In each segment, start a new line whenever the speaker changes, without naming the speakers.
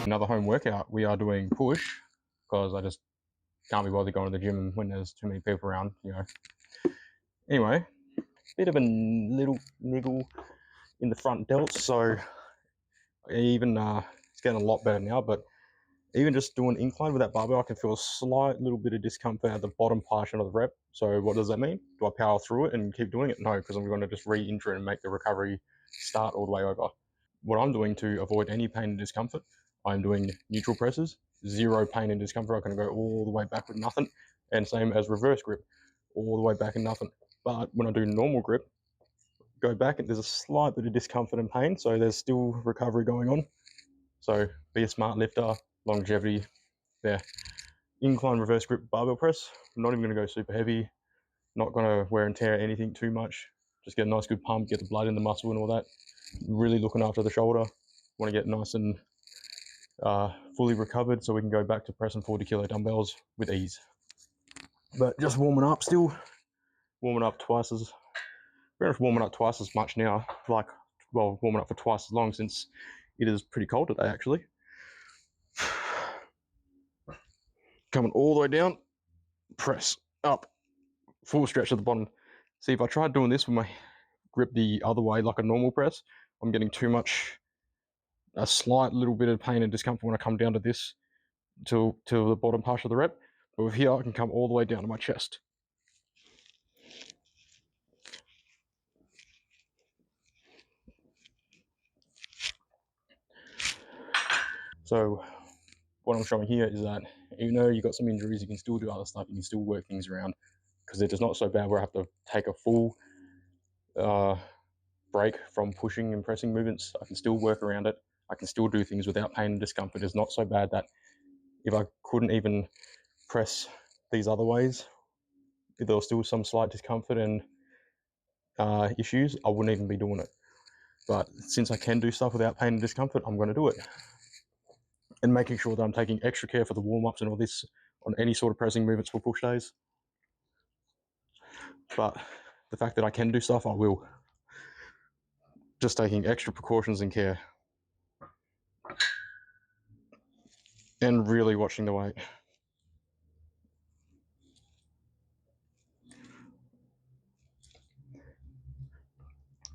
Another home workout. We are doing push because I just can't be bothered going to the gym when there's too many people around, you know. Anyway, bit of a little niggle in the front delts, so even it's getting a lot better now, but even just doing incline with that barbell, I can feel a slight little bit of discomfort at the bottom portion of the rep. So what does that mean? Do I power through it and keep doing it? No, because I'm going to just re-injure it and make the recovery start all the way over. What I'm doing to avoid any pain and discomfort, I'm doing neutral presses, zero pain and discomfort. I'm going to go all the way back with nothing, and same as reverse grip, all the way back and nothing. But when I do normal grip, go back and there's a slight bit of discomfort and pain, so there's still recovery going on. So be a smart lifter, longevity there. Incline reverse grip barbell press. I'm not even going to go super heavy, not going to wear and tear anything too much. Just get a nice good pump, get the blood in the muscle and all that. Really looking after the shoulder. Want to get nice and fully recovered so we can go back to pressing 40 kilo dumbbells with ease. But just warming up still, warming up twice as, pretty much warming up twice as much now, like, well, warming up for twice as long since it is pretty cold today actually. Coming all the way down, press up, full stretch at the bottom. See, if I tried doing this with my grip the other way like a normal press, I'm getting too much, a slight little bit of pain and discomfort when I come down to this, to the bottom part of the rep. But with here, I can come all the way down to my chest. So what I'm showing here is that even though you've got some injuries, you can still do other stuff. You can still work things around, because it is not so bad where I have to take a full break from pushing and pressing movements. I can still work around it. I can still do things without pain and discomfort. It's not so bad that if I couldn't even press these other ways, if there was still some slight discomfort and issues, I wouldn't even be doing it. But since I can do stuff without pain and discomfort, I'm going to do it. And making sure that I'm taking extra care for the warm-ups and all this on any sort of pressing movements for push days. But the fact that I can do stuff, I will. Just taking extra precautions and care. And really watching the weight.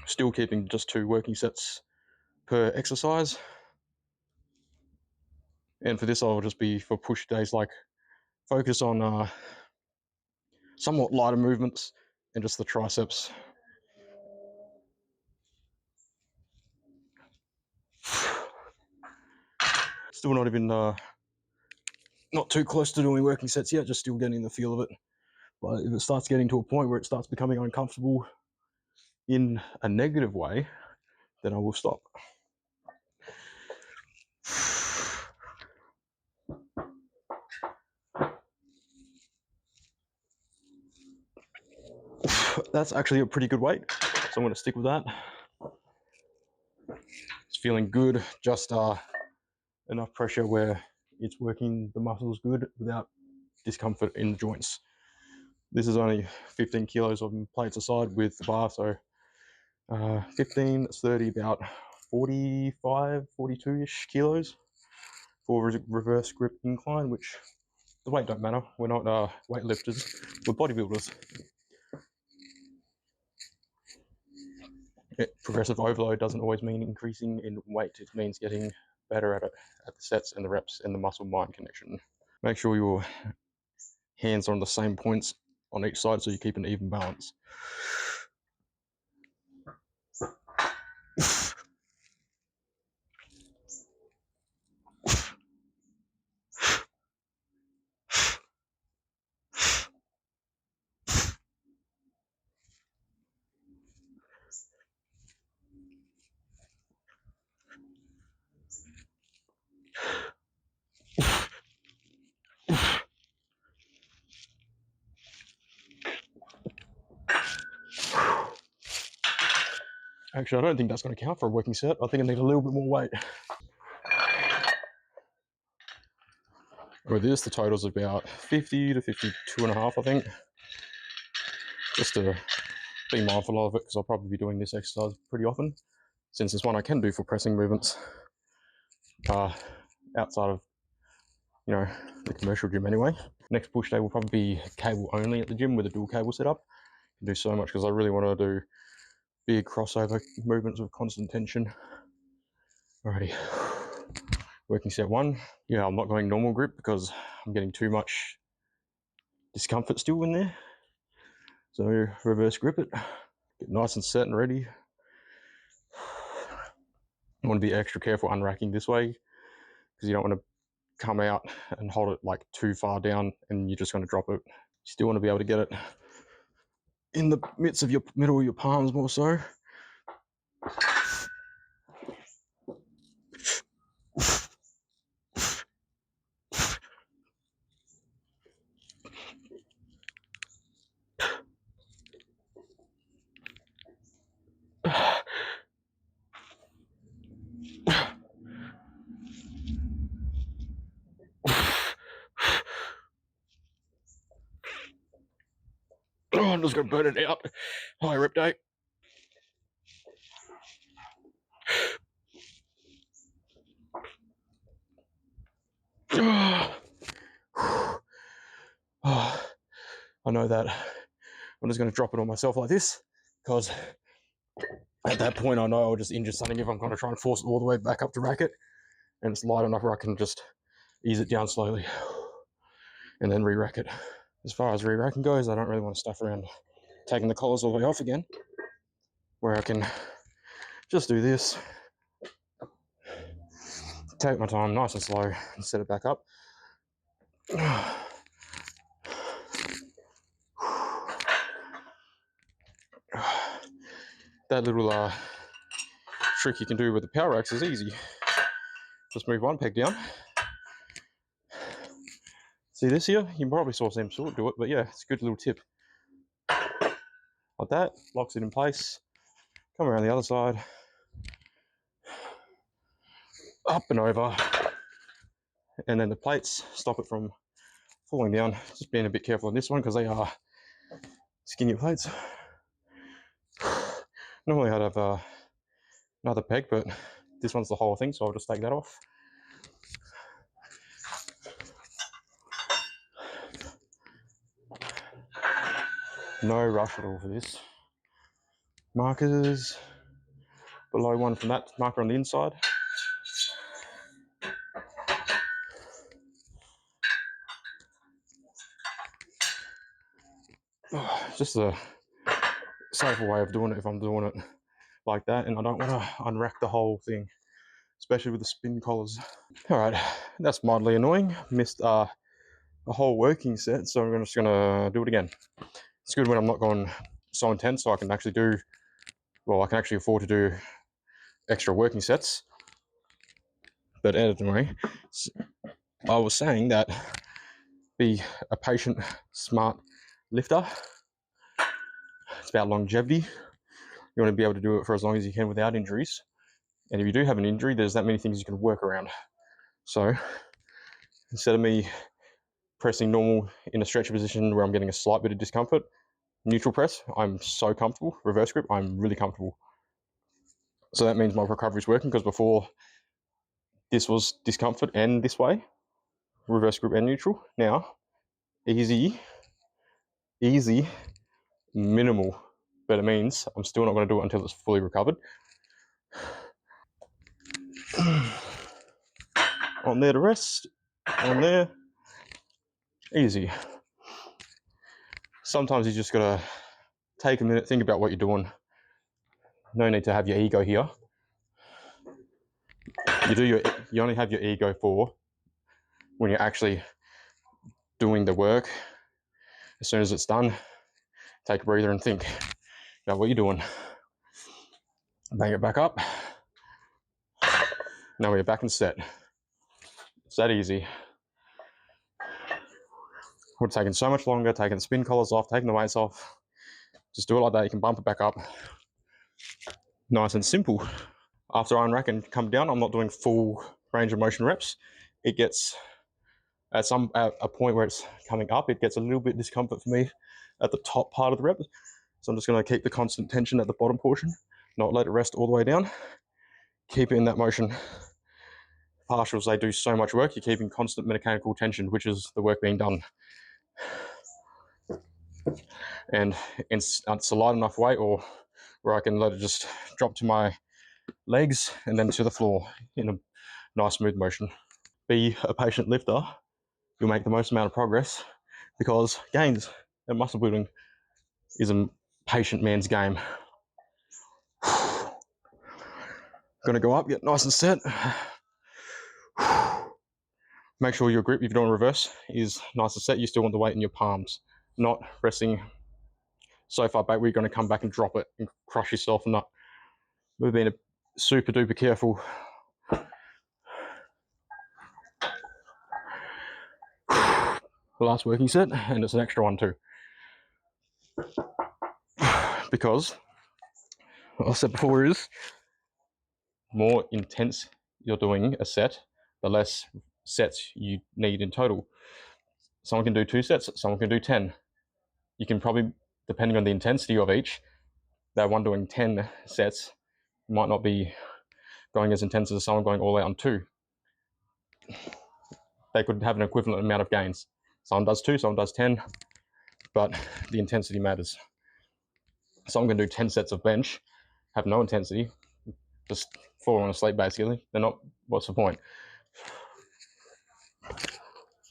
Still keeping just 2 working sets per exercise. And for this, I'll just be for push days, like focus on somewhat lighter movements and just the triceps. Still not even, not too close to doing working sets yet, just still getting the feel of it. But if it starts getting to a point where it starts becoming uncomfortable in a negative way, then I will stop. That's actually a pretty good weight, so I'm going to stick with that. It's feeling good, just enough pressure where it's working the muscles good without discomfort in the joints. This is only 15 kilos of plates aside with the bar, so 15, that's 30, about 45, 42-ish kilos for reverse grip incline, which the weight don't matter. We're not weightlifters, we're bodybuilders. Progressive overload doesn't always mean increasing in weight. It means getting better at it, at the sets and the reps and the muscle-mind connection. Make sure your hands are on the same points on each side so you keep an even balance. Actually, I don't think that's going to count for a working set. I think I need a little bit more weight. With this, the total's about 50 to 52 and a half, I think. Just to be mindful of it, because I'll probably be doing this exercise pretty often, since it's one I can do for pressing movements. outside of, you know, the commercial gym anyway. Next push day will probably be cable only at the gym with a dual cable setup. Can do so much because I really want to do big crossover movements with constant tension. Alrighty, working set 1. Yeah, I'm not going normal grip because I'm getting too much discomfort still in there. So reverse grip it, get nice and set and ready. I want to be extra careful unracking this way because you don't want to come out and hold it like too far down and you're just going to drop it. You still want to be able to get it in the midst of your middle of your palms more so. Oh, I'm just going to burn it out. High rep day. I know that I'm just going to drop it on myself like this because at that point I know I'll just injure something if I'm going to try and force it all the way back up to rack it, and it's light enough where I can just ease it down slowly and then re-rack it. As far as re-racking goes, I don't really want to stuff around taking the collars all the way off again, where I can just do this, take my time nice and slow and set it back up. That little trick you can do with the power racks is easy. Just move one peg down. See this here? You probably saw Sam Stewart do it, but yeah, it's a good little tip. Like that, locks it in place. Come around the other side. Up and over. And then the plates stop it from falling down. Just being a bit careful on this one because they are skinny plates. Normally I'd have another peg, but this one's the whole thing, so I'll just take that off. No rush at all for this. Markers below one from that marker on the inside. Just a safer way of doing it if I'm doing it like that, and I don't want to unrack the whole thing, especially with the spin collars. All right, that's mildly annoying. Missed a whole working set, so I'm just gonna do it again. It's good when I'm not going so intense, so I can actually do, well, I can actually afford to do extra working sets. But anyway, I was saying that be a patient, smart lifter. It's about longevity. You want to be able to do it for as long as you can without injuries. And if you do have an injury, there's that many things you can work around. So instead of me pressing normal in a stretcher position where I'm getting a slight bit of discomfort, neutral press, I'm so comfortable. Reverse grip, I'm really comfortable. So that means my recovery is working, because before this was discomfort and this way, reverse grip and neutral. Now, easy, minimal. But it means I'm still not going to do it until it's fully recovered. On there to rest, on there, easy. Sometimes you just got to take a minute, think about what you're doing. No need to have your ego here. You only have your ego for when you're actually doing the work. As soon as it's done, take a breather and think about what you're doing. Bang it back up. Now we're back and set. It's that easy. Would have taken so much longer, taking the spin collars off, taking the weights off. Just do it like that. You can bump it back up. Nice and simple. After I unrack and come down, I'm not doing full range of motion reps. It gets at a point where it's coming up, it gets a little bit discomfort for me at the top part of the rep. So I'm just going to keep the constant tension at the bottom portion, not let it rest all the way down. Keep it in that motion partials, they do so much work. You're keeping constant mechanical tension, which is the work being done. And it's a light enough weight, or where I can let it just drop to my legs and then to the floor in a nice smooth motion. Be a patient lifter. You'll make the most amount of progress, because gains and muscle building is a patient man's game. Gonna go up, get nice and set. Make sure your grip, if you're doing reverse, is nice and set. You still want the weight in your palms, not resting so far back where you're going to come back and drop it and crush yourself. And not, we've been super duper careful. The last working set, and it's an extra one too, because what I said before is, more intense you're doing a set, the less sets you need in total. Someone can do 2 sets, someone can do 10. You can probably, depending on the intensity of each, that one doing 10 sets might not be going as intense as someone going all out on 2. They could have an equivalent amount of gains. Someone does 2, someone does 10, but the intensity matters. Someone can do 10 sets of bench, have no intensity, just falling asleep basically. They're not, what's the point?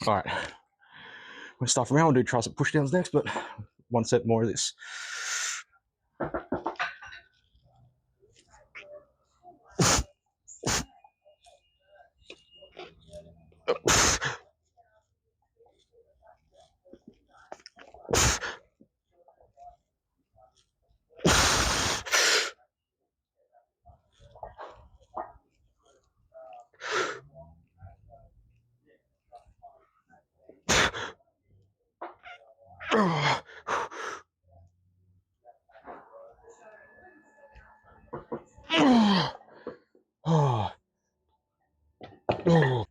All right, we'll stuff around, we'll do tricep push downs next, but 1 set more of this.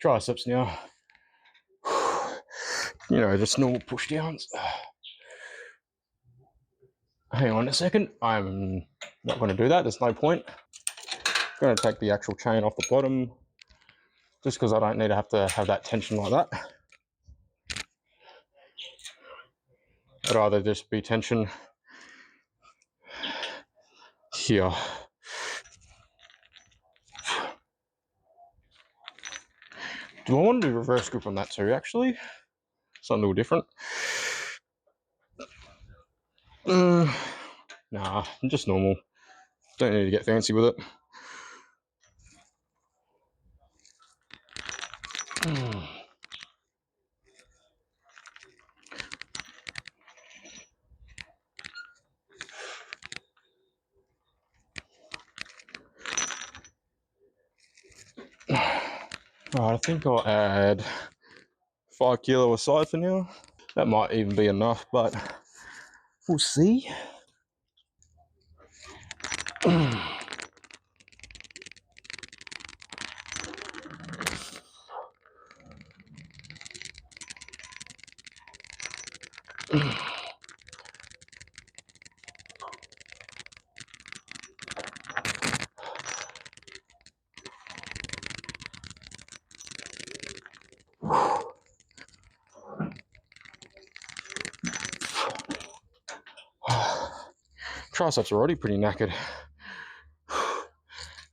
Triceps now. You know, just normal push downs. Hang on a second. I'm not going to do that. There's no point. I'm going to take the actual chain off the bottom, just because I don't need to have that tension like that. I'd rather just be tension here. Do I want to do reverse grip on that too, actually? Something a little different. Nah, just normal. Don't need to get fancy with it. Right, I think I'll add 5 kilo aside for now. That might even be enough, but we'll see. Triceps are already pretty knackered.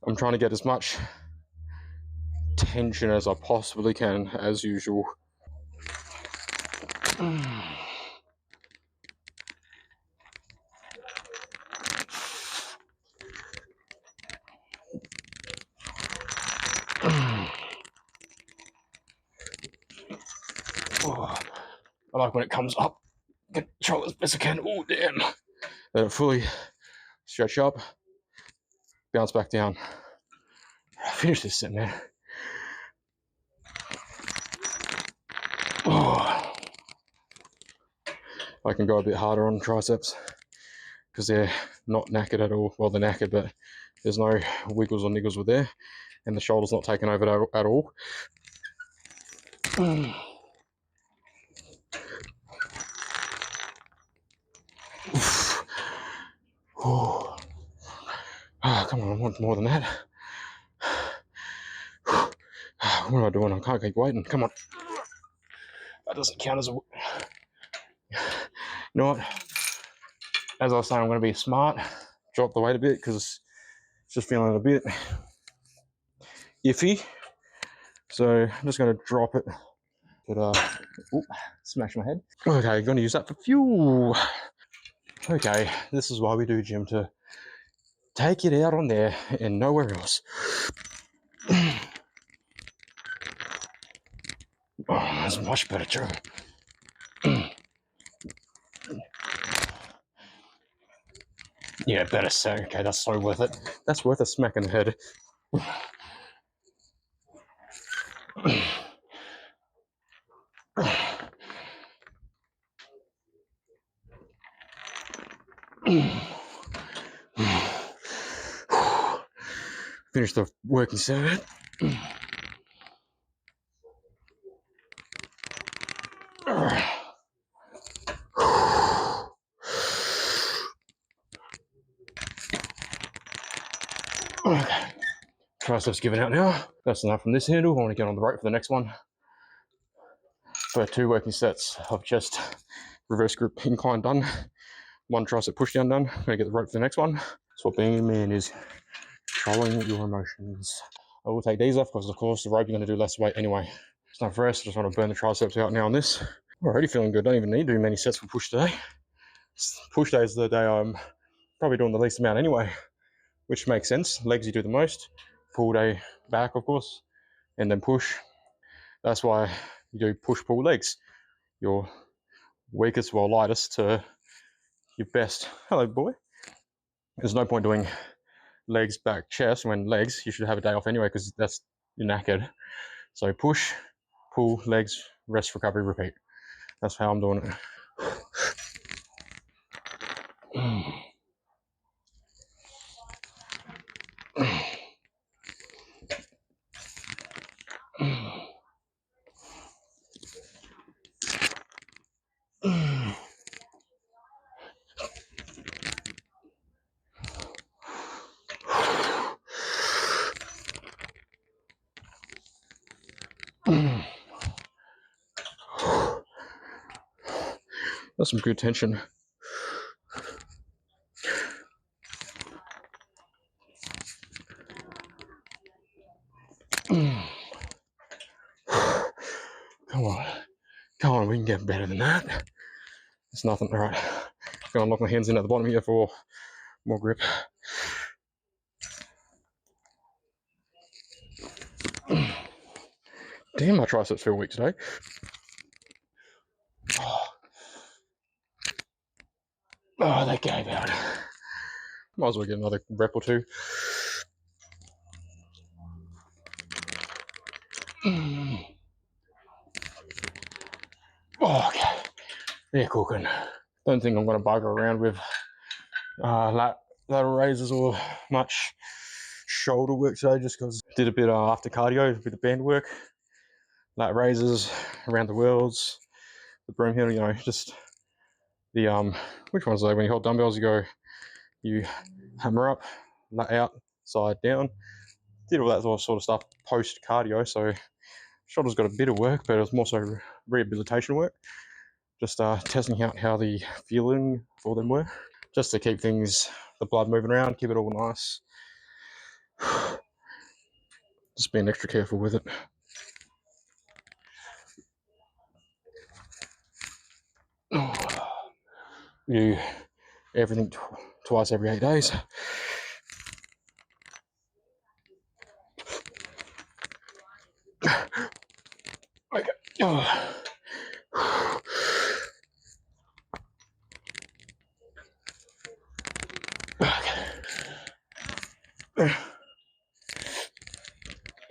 I'm trying to get as much tension as I possibly can, as usual. I like when it comes up. Control as best I can. Oh, damn. Let it fully stretch up, bounce back down. Finish this set, man. Oh. I can go a bit harder on triceps because they're not knackered at all. Well, they're knackered, but there's no wiggles or niggles with there, and the shoulder's not taken over at all. Oh, come on, I want more than that. What am I doing? I can't keep waiting. Come on. That doesn't count as a... You know what? As I was saying, I'm going to be smart. Drop the weight a bit because it's just feeling a bit iffy. So I'm just going to drop it. But, smash my head. Okay, going to use that for fuel. Okay, this is why we do gym, to take it out on there and nowhere else. Oh, that's much better, too. Yeah, better so. Okay, that's so worth it. That's worth a smack in the head. Finish the working set. Okay, triceps giving out now. That's enough from this handle. I want to get on the rope for the next one. So 2 working sets of just reverse grip incline done. 1 tricep push down done. I'm going to get the rope for the next one. That's what being a man is. Controlling your emotions. I will take these off because, of course, the rope you're going to do less weight anyway. It's not for rest. I just want to burn the triceps out now on this. Already feeling good. Don't even need to do many sets for push today. Push day is the day I'm probably doing the least amount anyway, which makes sense. Legs you do the most. Pull day back, of course, and then push. That's why you do push, pull, legs. Your weakest, well, lightest to your best. Hello, boy. There's no point doing legs, back, chest. When legs, you should have a day off anyway because that's you're knackered. So push, pull, legs, rest, recovery, repeat. That's how I'm doing it. That's some good tension. Come on, we can get better than that. It's nothing. All right, I'm gonna lock my hands in at the bottom here for more grip. Damn, my triceps feel weak today. Oh, they gave out. Might as well get another rep or 2. Oh, okay, they're cooking. Don't think I'm going to bugger around with lateral raises or much shoulder work today, just because I did a bit after cardio, a bit of band work, lat raises around the worlds, the broom handle, you know, just the which ones are they? When you hold dumbbells, you hammer up, lat out, side down. Did all that sort of stuff post cardio, so shoulder's got a bit of work, but it was more so rehabilitation work. Just testing out how the feeling for them were, just to keep things, the blood moving around, keep it all nice. Just being extra careful with it. Do everything twice every 8 days. Okay.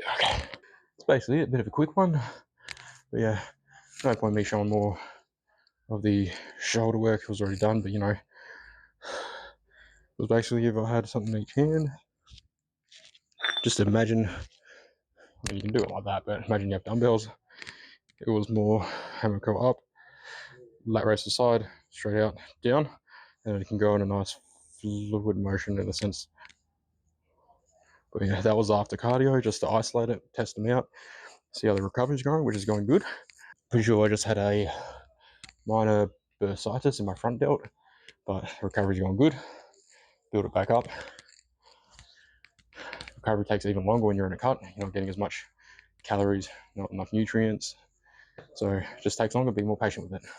Okay. It's basically a bit of a quick one, but yeah, no point me showing more of the shoulder work. It was already done, but you know, it was basically if I had something in each hand, just imagine, I mean, you can do it like that, but imagine you have dumbbells. It was more hammer curl up, lat raise to the side, straight out, down, and it can go in a nice fluid motion in a sense. But yeah, that was after cardio, just to isolate it, test them out, see how the recovery's going, which is going good. Pretty sure I just had a minor bursitis in my front delt, but recovery's going good. Build it back up. Recovery takes even longer when you're in a cut. You're not getting as much calories, not enough nutrients. So it just takes longer, be more patient with it.